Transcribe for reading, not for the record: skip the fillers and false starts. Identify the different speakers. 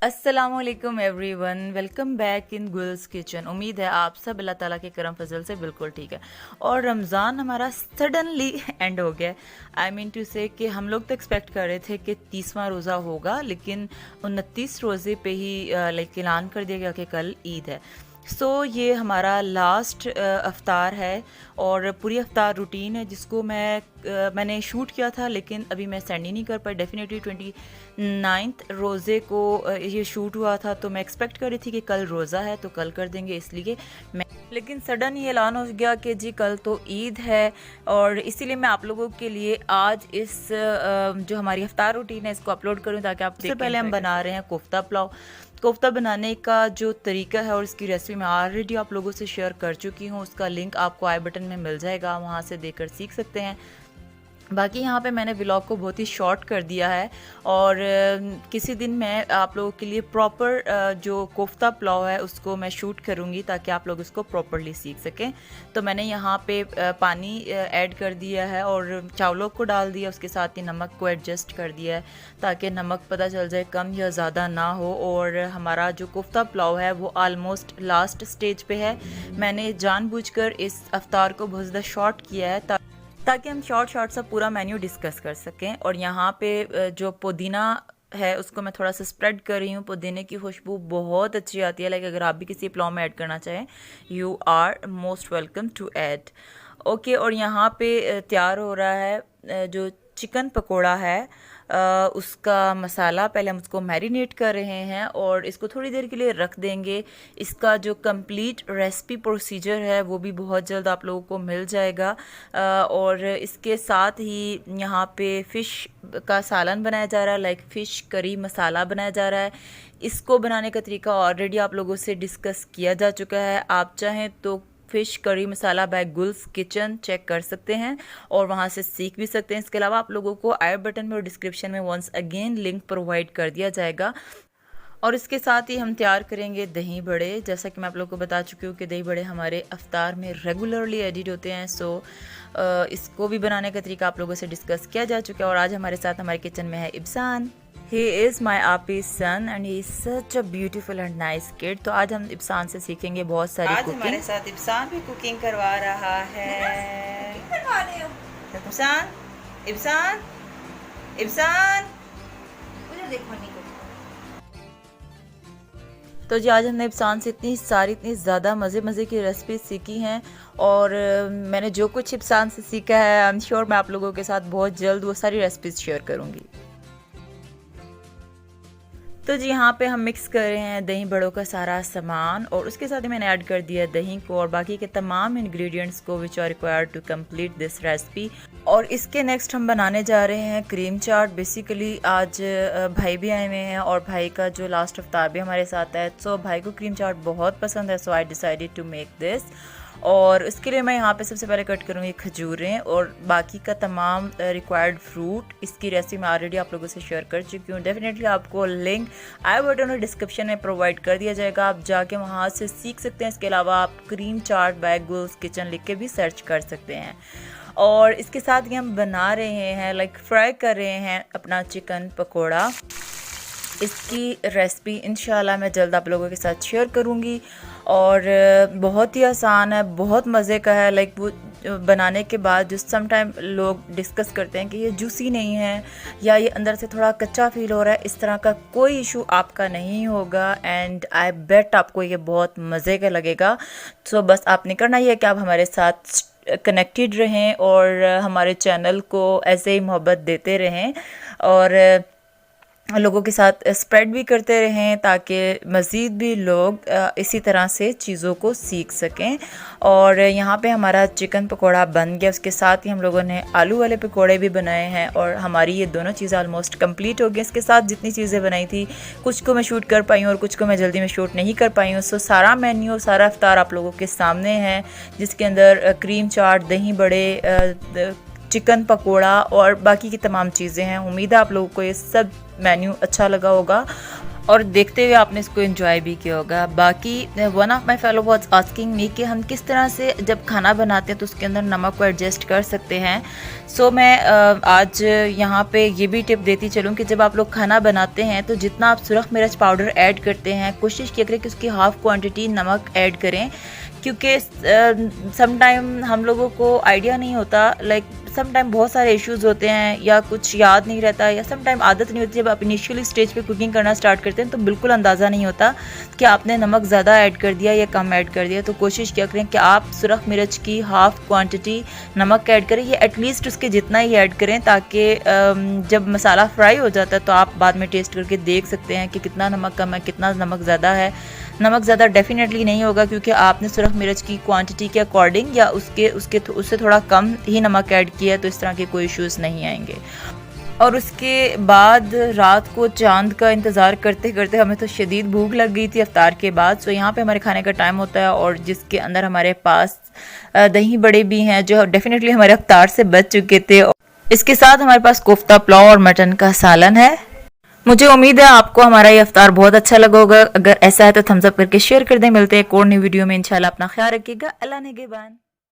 Speaker 1: अस्सलामुअलैकुम everyone, welcome back in Gul's kitchen. उम्मीद है आप सब अल्लाह ताला के करम फजल से बिल्कुल ठीक है। और रमज़ान हमारा सडनली एंड हो गया। आई मीन टू से कि हम लोग तो एक्सपेक्ट कर रहे थे कि 30वां रोज़ा होगा, लेकिन 29 रोज़े पे ही लाइक ऐलान कर दिया गया कि कल ईद है। ये हमारा लास्ट अफ्तार है और पूरी अफ्तार रूटीन है जिसको मैंने शूट किया था, लेकिन अभी मैं सेंड ही नहीं कर पाई। डेफिनेटली 29 रोज़े को ये शूट हुआ था, तो मैं एक्सपेक्ट कर रही थी कि कल रोज़ा है तो कल कर देंगे, इसलिए मैं लेकिन सडन ये ऐलान हो गया कि जी कल तो ईद है। और इसीलिए मैं आप लोगों के लिए आज इस जो हमारी अफ्तार रूटीन है इसको अपलोड करूँ ताकि आप सबसे पहले हम बना रहे हैं कोफ्ता पुलाव। कोफ्ता बनाने का जो तरीका है और इसकी रेसिपी मैं ऑलरेडी आप लोगों से शेयर कर चुकी हूँ, उसका लिंक आपको आई बटन में मिल जाएगा, वहाँ से देखकर सीख सकते हैं। बाकी यहाँ पे मैंने व्लॉग को बहुत ही शॉर्ट कर दिया है और किसी दिन मैं आप लोगों के लिए प्रॉपर जो कोफ्ता पुलाव है उसको मैं शूट करूँगी ताकि आप लोग उसको प्रॉपरली सीख सकें। तो मैंने यहाँ पे पानी ऐड कर दिया है और चावलों को डाल दिया, उसके साथ ही नमक को एडजस्ट कर दिया है ताकि नमक पता चल जाए कम या ज़्यादा ना हो। और हमारा जो कोफ्ता पुलाव है वो आलमोस्ट लास्ट स्टेज पे है। मैंने जानबूझकर इस अफ्तार को बहुत ज़्यादा शॉर्ट किया है ताकि हम शॉर्ट सा पूरा मेन्यू डिस्कस कर सकें। और यहाँ पे जो पुदीना है उसको मैं थोड़ा सा स्प्रेड कर रही हूँ। पुदीने की खुशबू बहुत अच्छी आती है। लाइक अगर आप भी किसी पुलाव में ऐड करना चाहें, you are most welcome to add. Okay, और यहाँ पे तैयार हो रहा है जो चिकन पकोड़ा है, उसका मसाला। पहले हम उसको मैरिनेट कर रहे हैं और इसको थोड़ी देर के लिए रख देंगे। इसका जो कंप्लीट रेसिपी प्रोसीजर है वो भी बहुत जल्द आप लोगों को मिल जाएगा। और इसके साथ ही यहाँ पे फ़िश का सालन बनाया जा रहा है, लाइक फ़िश करी मसाला बनाया जा रहा है। इसको बनाने का तरीका ऑलरेडी आप लोगों से डिस्कस किया जा चुका है। आप चाहें तो फ़िश करी मसाला बाय गुल्स किचन चेक कर सकते हैं और वहाँ से सीख भी सकते हैं। इसके अलावा आप लोगों को आई बटन में और डिस्क्रिप्शन में वंस अगेन लिंक प्रोवाइड कर दिया जाएगा। और इसके साथ ही हम तैयार करेंगे दही बड़े। जैसा कि मैं आप लोगों को बता चुकी हूँ कि दही बड़े हमारे अफ्तार में रेगुलरली एडिट होते हैं। इसको भी बनाने का तरीका आप लोगों से डिस्कस किया जा चुका है। और आज हमारे साथ हमारे किचन में है इब्सान। ही इज़ माई आपी's son and he is such a beautiful and nice kid. तो आज हम इब्सान से सीखेंगे बहुत सारी कुकिंग। हमारे साथ इब्सान भी कुकिंग करवा रहा है। इब्सान, इब्सान, इब्सान, तो जी आज हमने इब्सान से इतनी ज़्यादा मज़े की रेसिपी सीखी हैं। और मैंने जो कुछ इब्सान से सीखा है, आई एम श्योर मैं आप लोगों के साथ बहुत जल्द वो सारी रेसिपीज़ शेयर करूँगी। तो जी यहाँ पे हम मिक्स कर रहे हैं दही बड़ों का सारा सामान और उसके साथ ही मैंने ऐड कर दिया दही को और बाकी के तमाम इंग्रेडिएंट्स को which are required to complete this recipe. और इसके नेक्स्ट हम बनाने जा रहे हैं क्रीम चाट। बेसिकली आज भाई भी आए हुए हैं और भाई का जो लास्ट अफ्तार भी हमारे साथ है, सो भाई को क्रीम चाट बहुत पसंद है, so I decided to make this. और इसके लिए मैं यहाँ पे सबसे पहले कट करूँगी खजूरें और बाकी का तमाम रिक्वायर्ड फ्रूट। इसकी रेसिपी मैं ऑलरेडी आप लोगों से शेयर कर चुकी हूँ। डेफिनेटली आपको लिंक आई बटन और डिस्क्रिप्शन में प्रोवाइड कर दिया जाएगा, आप जाके वहाँ से सीख सकते हैं। इसके अलावा आप क्रीम चाट बाय गुल्स किचन लिख के भी सर्च कर सकते हैं। और इसके साथ ही हम बना रहे हैं, लाइक फ्राई कर रहे हैं अपना चिकन पकोड़ा। इसकी रेसिपी इंशाल्लाह मैं जल्द आप लोगों के साथ शेयर करूँगी। और बहुत ही आसान है, बहुत मज़े का है। लाइक वो बनाने के बाद जो सम टाइम लोग डिस्कस करते हैं कि ये जूसी नहीं है या ये अंदर से थोड़ा कच्चा फील हो रहा है, इस तरह का कोई इशू आपका नहीं होगा। एंड आई बेट आपको ये बहुत मज़े का लगेगा। सो बस आपने करना ही है कि आप हमारे साथ कनेक्टेड रहें और हमारे चैनल को ऐसे ही मोहब्बत देते रहें और लोगों के साथ स्प्रेड भी करते रहें ताकि मज़ीद भी लोग इसी तरह से चीज़ों को सीख सकें। और यहाँ पे हमारा चिकन पकोड़ा बन गया। उसके साथ ही हम लोगों ने आलू वाले पकोड़े भी बनाए हैं और हमारी ये दोनों चीज़ें ऑलमोस्ट कंप्लीट हो गई। इसके साथ जितनी चीज़ें बनाई थी कुछ को मैं शूट कर पाई हूँ और कुछ को मैं जल्दी में शूट नहीं कर पाई हूँ। सारा मेन्यू, सारा इफ्तार आप लोगों के सामने है, जिसके अंदर क्रीम चाट, दही बड़े, चिकन पकोड़ा और बाकी की तमाम चीज़ें हैं। उम्मीद है आप लोगों को ये सब मेन्यू अच्छा लगा होगा। और देखते हुए आपने इसको एंजॉय भी किया होगा। बाकी one of my fellow was asking me कि हम किस तरह से जब खाना बनाते हैं तो उसके अंदर नमक को एडजस्ट कर सकते हैं। सो मैं आज यहाँ पे ये भी टिप देती चलूँ कि जब आप लोग खाना बनाते हैं तो जितना आप सुरख मिर्च पाउडर ऐड करते हैं कोशिश किया करें कि उसकी हाफ़ क्वांटिटी नमक ऐड करें, क्योंकि सम टाइम हम लोगों को आइडिया नहीं होता, लाइक सम टाइम बहुत सारे इश्यूज़ होते हैं या कुछ याद नहीं रहता या सम टाइम आदत नहीं होती। जब आप इनिशियली स्टेज पे कुकिंग करना स्टार्ट करते हैं तो बिल्कुल अंदाज़ा नहीं होता कि आपने नमक ज़्यादा ऐड कर दिया या कम ऐड कर दिया। तो कोशिश किया करें कि आप सुरख मिर्च की हाफ़ क्वांटिटी नमक ऐड करें, ये एटलीस्ट उसके जितना ही ऐड करें ताकि जब मसाला फ्राई हो जाता है तो आप बाद में टेस्ट करके देख सकते हैं कि कितना नमक कम है, कितना नमक ज़्यादा है। नमक ज़्यादा डेफिनेटली नहीं होगा क्योंकि आपने सुरख मिर्च की क्वांटिटी के अकॉर्डिंग या उससे थोड़ा कम ही नमक ऐड किया है, तो इस तरह के कोई इश्यूज़ नहीं आएंगे। और उसके बाद रात को चांद का इंतज़ार करते करते हमें तो शदीद भूख लग गई थी अफ्तार के बाद। सो यहाँ पे हमारे खाने का टाइम होता है और जिसके अंदर हमारे पास दही बड़े भी हैं जो डेफिनेटली हमारे अफ्तार से बच चुके थे। इसके साथ हमारे पास कोफ्ता, पुलाव और मटन का सालन है। मुझे उम्मीद है आपको हमारा ये अफ्तार बहुत अच्छा लगा होगा। अगर ऐसा है तो थम्स अप करके शेयर कर दें। मिलते हैं एक और नई वीडियो में, इंशाल्लाह अपना ख्याल रखिएगा। अल्लाह नेगेबान।